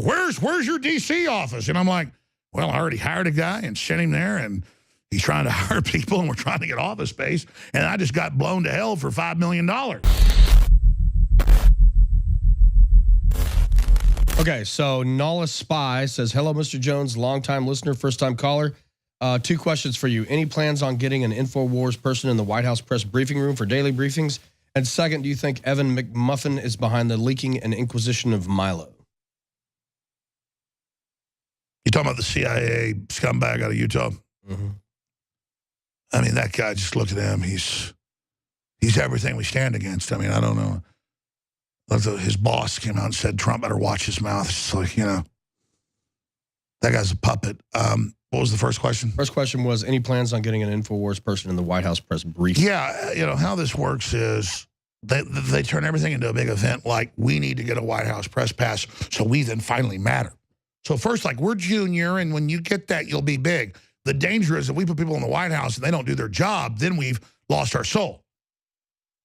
where's your D.C. office? And I'm like, well, I already hired a guy and sent him there, and he's trying to hire people, and we're trying to get office space, and I just got blown to hell for $5 million. Okay, so Nala Spy says, hello, Mr. Jones, longtime listener, first-time caller. 2 questions for you. Any plans on getting an INFOWARS person in the White House press briefing room for daily briefings? And second, do you think Evan McMuffin is behind the leaking and inquisition of Milo? You talking about the CIA scumbag out of Utah? Mm-hmm. I mean, that guy, just look at him. He's everything we stand against. I mean, I don't know. His boss came out and said Trump better watch his mouth. It's just like, you know, that guy's a puppet. What was the first question? First question was, any plans on getting an INFOWARS person in the White House press briefing? Yeah, you know, how this works is they turn everything into a big event like we need to get a White House press pass so we then finally matter. So first, like, we're junior, and when you get that, you'll be big. The danger is if we put people in the White House and they don't do their job, then we've lost our soul.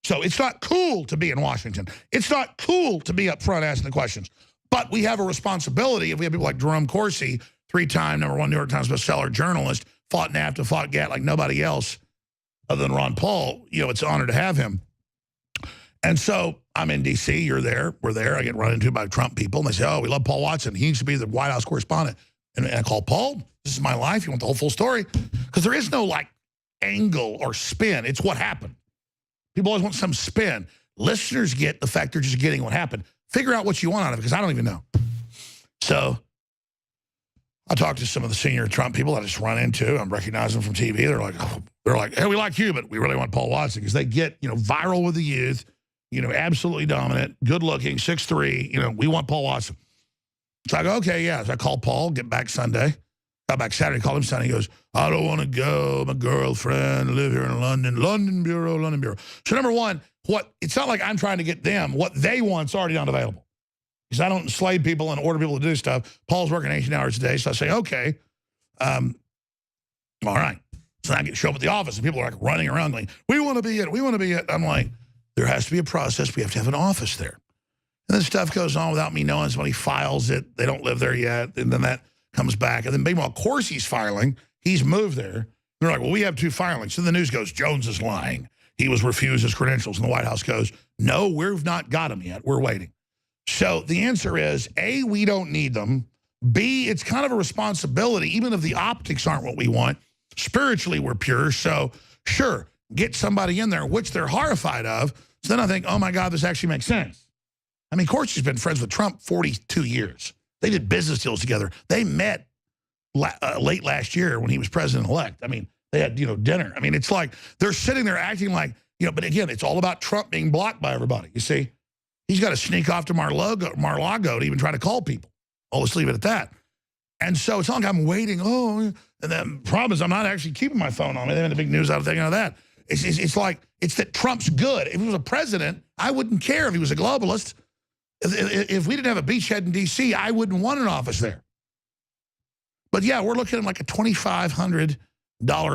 So it's not cool to be in Washington. It's not cool to be up front asking the questions. But we have a responsibility if we have people like Jerome Corsi, 3-time #1 New York Times bestseller journalist, fought NAFTA, fought GATT like nobody else other than Ron Paul. You know, it's an honor to have him. And so I'm in D.C., you're there, we're there. I get run into by Trump people, and they say, oh, we love Paul Watson. He needs to be the White House correspondent. And I call Paul, this is my life. You want the whole full story? Because there is no, like, angle or spin. It's what happened. People always want some spin. Listeners get the fact they're just getting what happened. Figure out what you want out of it, because I don't even know. So I talked to some of the senior Trump people I just run into. I'm recognizing them from TV. They're like, hey, we like you, but we really want Paul Watson, because they get, you know, viral with the youth, you know, absolutely dominant, good looking, 6'3", you know, we want Paul Watson. So I go, okay, yeah. So I called Paul, get back Sunday. Got back Saturday, called him Sunday. He goes, I don't want to go. My girlfriend live here in London. London Bureau, London Bureau. So number one, it's not like I'm trying to get them. What they want's already not available. Because I don't enslave people and order people to do stuff. Paul's working 18 hours a day. So I say, okay. All right. So I show up at the office, and people are like running around going, we want to be it. We want to be it. I'm like, there has to be a process. We have to have an office there. And then stuff goes on without me knowing. Somebody files it. They don't live there yet. And then that comes back. And then meanwhile, of course he's filing. He's moved there. They're like, well, we have 2 filings. So the news goes, Jones is lying. He was refused his credentials. And the White House goes, no, we've not got him yet. We're waiting. So the answer is, A, we don't need them. B, it's kind of a responsibility, even if the optics aren't what we want. Spiritually, we're pure. So sure, get somebody in there, which they're horrified of. So then I think, oh, my God, this actually makes sense. I mean, Corsi's been friends with Trump 42 years. They did business deals together. They met late last year when he was president-elect. I mean, they had, you know, dinner. I mean, it's like they're sitting there acting like, you know, but again, it's all about Trump being blocked by everybody. You see, he's got to sneak off to Mar-a-Lago to even try to call people. Oh, let's leave it at that. And so it's not like I'm waiting. Oh, and the problem is I'm not actually keeping my phone on me. They had the big news out of that. It's like, it's that Trump's good. If he was a president, I wouldn't care if he was a globalist. If we didn't have a beachhead in D.C., I wouldn't want an office there. But yeah, we're looking at like a $2,500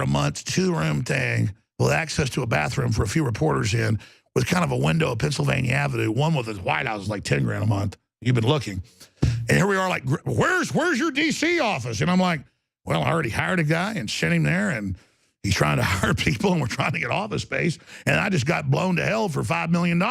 a month, 2-room thing with access to a bathroom for a few reporters in, with kind of a window of Pennsylvania Avenue. One with the White House is like $10,000 a month. You've been looking. And here we are like, where's your D.C. office? And I'm like, well, I already hired a guy and sent him there, and he's trying to hire people, and we're trying to get office space. And I just got blown to hell for $5 million.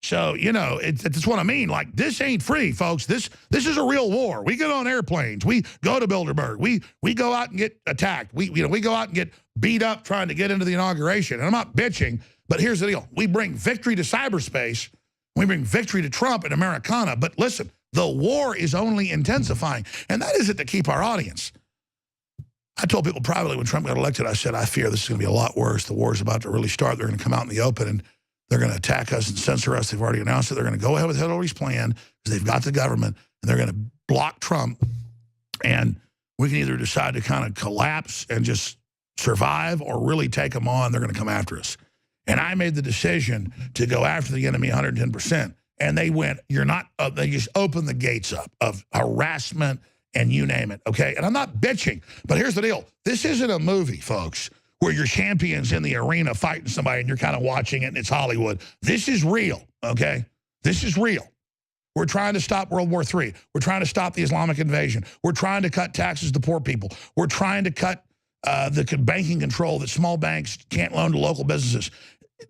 So, you know, it's what I mean. Like, this ain't free, folks. This is a real war. We get on airplanes. We go to Bilderberg. We go out and get attacked. We go out and get beat up trying to get into the inauguration. And I'm not bitching, but here's the deal. We bring victory to cyberspace. We bring victory to Trump and Americana. But listen, the war is only intensifying. And that isn't to keep our audience. I told people privately when Trump got elected, I said, I fear this is going to be a lot worse. The war is about to really start. They're going to come out in the open, and they're going to attack us and censor us. They've already announced it. They're going to go ahead with Hillary's plan because they've got the government, and they're going to block Trump. And we can either decide to kind of collapse and just survive, or really take them on. They're going to come after us. And I made the decision to go after the enemy 110%. And they went, you're not, they just opened the gates up of harassment and you name it, okay? And I'm not bitching, but here's the deal. This isn't a movie, folks, where your champion's in the arena fighting somebody and you're kind of watching it and it's Hollywood. This is real, okay? This is real. We're trying to stop World War III. We're trying to stop the Islamic invasion. We're trying to cut taxes to poor people. We're trying to cut the banking control that small banks can't loan to local businesses.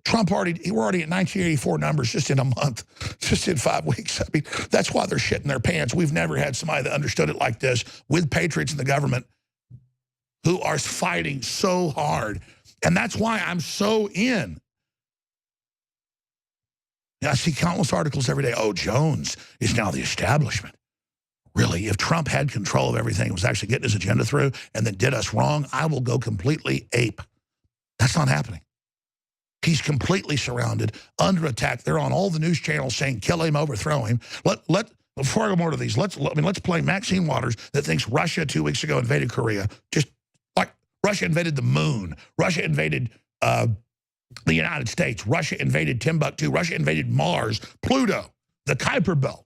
Trump we're already at 1984 numbers just in a month, just in 5 weeks. I mean, that's why they're shitting their pants. We've never had somebody that understood it like this with patriots in the government who are fighting so hard. And that's why I'm so in. I see countless articles every day. Oh, Jones is now the establishment. Really, if Trump had control of everything and was actually getting his agenda through and then did us wrong, I will go completely ape. That's not happening. He's completely surrounded, under attack. They're on all the news channels saying, kill him, overthrow him. Before I go more to these, let's play Maxine Waters that thinks Russia 2 weeks ago invaded Korea. Just like Russia invaded the moon. Russia invaded the United States. Russia invaded Timbuktu. Russia invaded Mars, Pluto, the Kuiper Belt.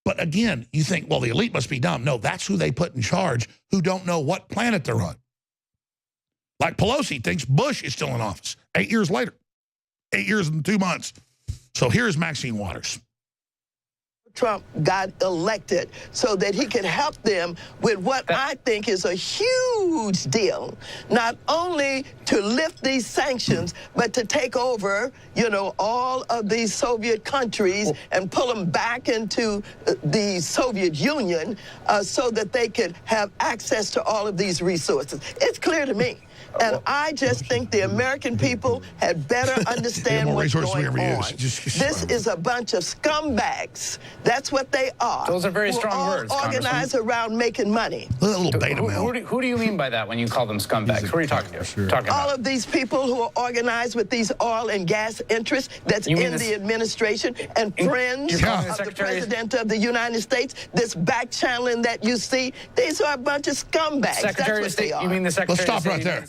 But again, you think, well, the elite must be dumb. No, that's who they put in charge, who don't know what planet they're on. Like Pelosi thinks Bush is still in office 8 years later, 8 years and 2 months. So here's Maxine Waters. Trump got elected so that he could help them with what I think is a huge deal, not only to lift these sanctions, but to take over, all of these Soviet countries and pull them back into the Soviet Union so that they could have access to all of these resources. It's clear to me. And I just think the American people had better understand what's going on. This is a bunch of scumbags. That's what they are. Those are very strong words, organized around making money. A little beta male. Who do you mean by that when you call them scumbags? Who are you talking to? Sure. All of these people who are organized with these oil and gas interests that's in the administration and friends of the President of the United States, this back channeling that you see, these are a bunch of scumbags. That's what they are. You mean the Secretary Let's stop right there.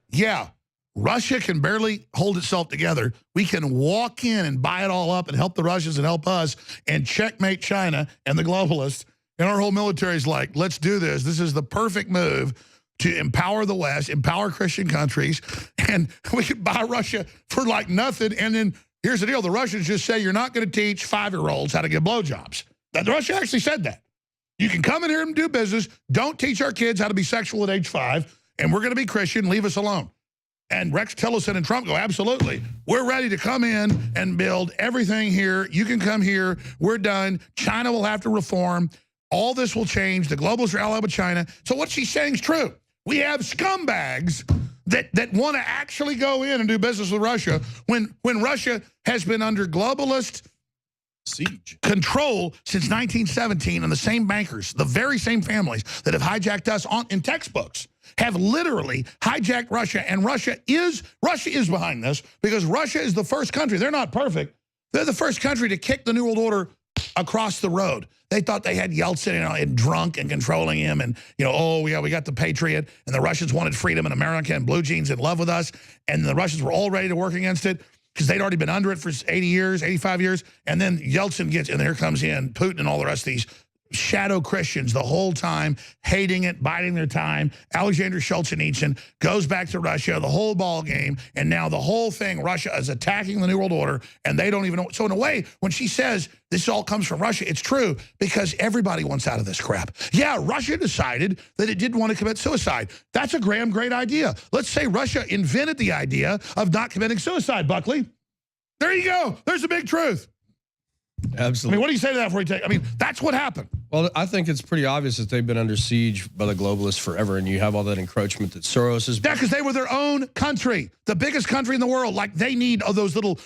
Yeah, Russia can barely hold itself together. We can walk in and buy it all up and help the Russians and help us and checkmate China and the globalists. And our whole military is like, let's do this. This is the perfect move to empower the West, empower Christian countries. And we could buy Russia for like nothing. And then here's the deal. The Russians just say you're not going to teach 5-year-olds how to give blowjobs. Russia actually said that. You can come in here and do business. Don't teach our kids how to be sexual at age 5. And we're going to be Christian, leave us alone. And Rex Tillerson and Trump go, absolutely. We're ready to come in and build everything here. You can come here. We're done. China will have to reform. All this will change. The globalists are allied with China. So what she's saying is true. We have scumbags that want to actually go in and do business with Russia when Russia has been under globalist siege control since 1917, and the same bankers, the very same families that have hijacked us in textbooks, have literally hijacked Russia, and Russia is behind this because Russia is the first country. They're not perfect. They're the first country to kick the New World Order across the road. They thought they had Yeltsin and drunk and controlling him, and oh yeah, we got the Patriot, and the Russians wanted freedom in America and blue jeans in love with us, and the Russians were all ready to work against it because they'd already been under it for 80 years, 85 years, and then Yeltsin gets, and there comes in Putin and all the rest of these shadow Christians the whole time, hating it, biding their time. Alexander Solzhenitsyn goes back to Russia, the whole ball game, and now the whole thing, Russia is attacking the New World Order, and they don't even know. So in a way, when she says this all comes from Russia, it's true because everybody wants out of this crap. Yeah, Russia decided that it didn't want to commit suicide. That's a great idea. Let's say Russia invented the idea of not committing suicide, Buckley. There you go. There's the big truth. Absolutely. I mean, what do you say to that before you take? I mean, that's what happened. Well, I think it's pretty obvious that they've been under siege by the globalists forever, and you have all that encroachment that Soros has. Yeah, because they were their own country, the biggest country in the world. Like, they need all those little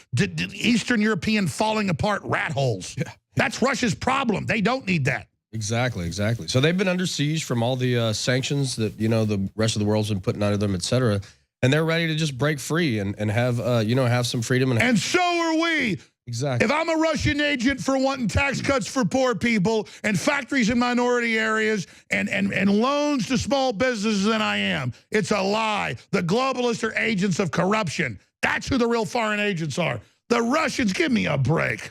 Eastern European falling apart rat holes. Yeah. That's Russia's problem. They don't need that. Exactly. So they've been under siege from all the sanctions that, the rest of the world's been putting under them, et cetera. And they're ready to just break free and have, have some freedom. And so are we. Exactly. If I'm a Russian agent for wanting tax cuts for poor people and factories in minority areas and loans to small businesses, then I am. It's a lie. The globalists are agents of corruption. That's who the real foreign agents are. The Russians, give me a break.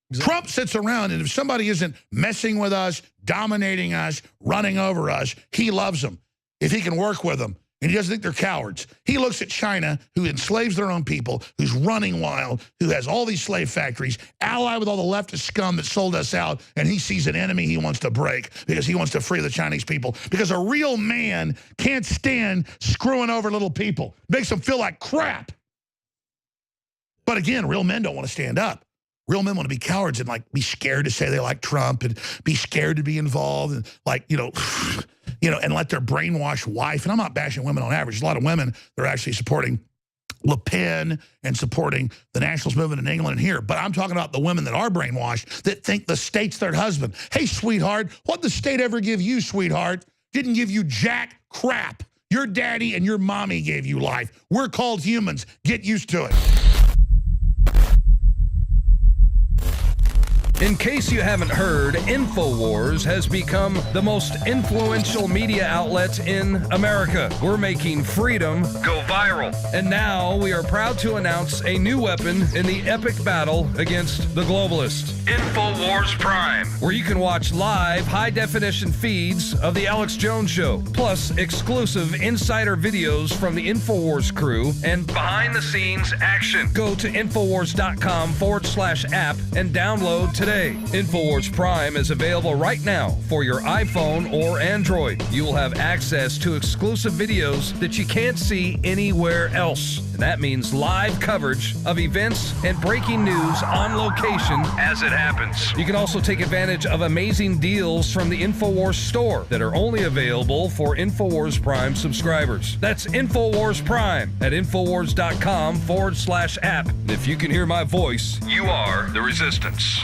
Exactly. Trump sits around, and if somebody isn't messing with us, dominating us, running over us, he loves them. If he can work with them. and he doesn't think they're cowards. He looks at China, who enslaves their own people, who's running wild, who has all these slave factories, allied with all the leftist scum that sold us out, and he sees an enemy he wants to break because he wants to free the Chinese people. Because a real man can't stand screwing over little people. Makes them feel like crap. But again, real men don't want to stand up. Real men want to be cowards and like be scared to say they like Trump and be scared to be involved and like, you know, and let their brainwashed wife. And I'm not bashing women on average. There's a lot of women that are actually supporting Le Pen and supporting the nationalist movement in England and here. But I'm talking about the women that are brainwashed that think the state's their husband. Hey, sweetheart, what'd the state ever give you, sweetheart? Didn't give you jack crap. Your daddy and your mommy gave you life. We're called humans. Get used to it. In case you haven't heard, INFOWARS has become the most influential media outlet in America. We're making freedom go viral. And now we are proud to announce a new weapon in the epic battle against the globalists. INFOWARS Prime, where you can watch live high-definition feeds of The Alex Jones Show, plus exclusive insider videos from the INFOWARS crew and behind-the-scenes action. Go to Infowars.com/app and download today. INFOWARS Prime is available right now for your iPhone or Android. You will have access to exclusive videos that you can't see anywhere else. And that means live coverage of events and breaking news on location as it happens. You can also take advantage of amazing deals from the INFOWARS store that are only available for INFOWARS Prime subscribers. That's INFOWARS Prime at Infowars.com/app. And if you can hear my voice, you are the resistance.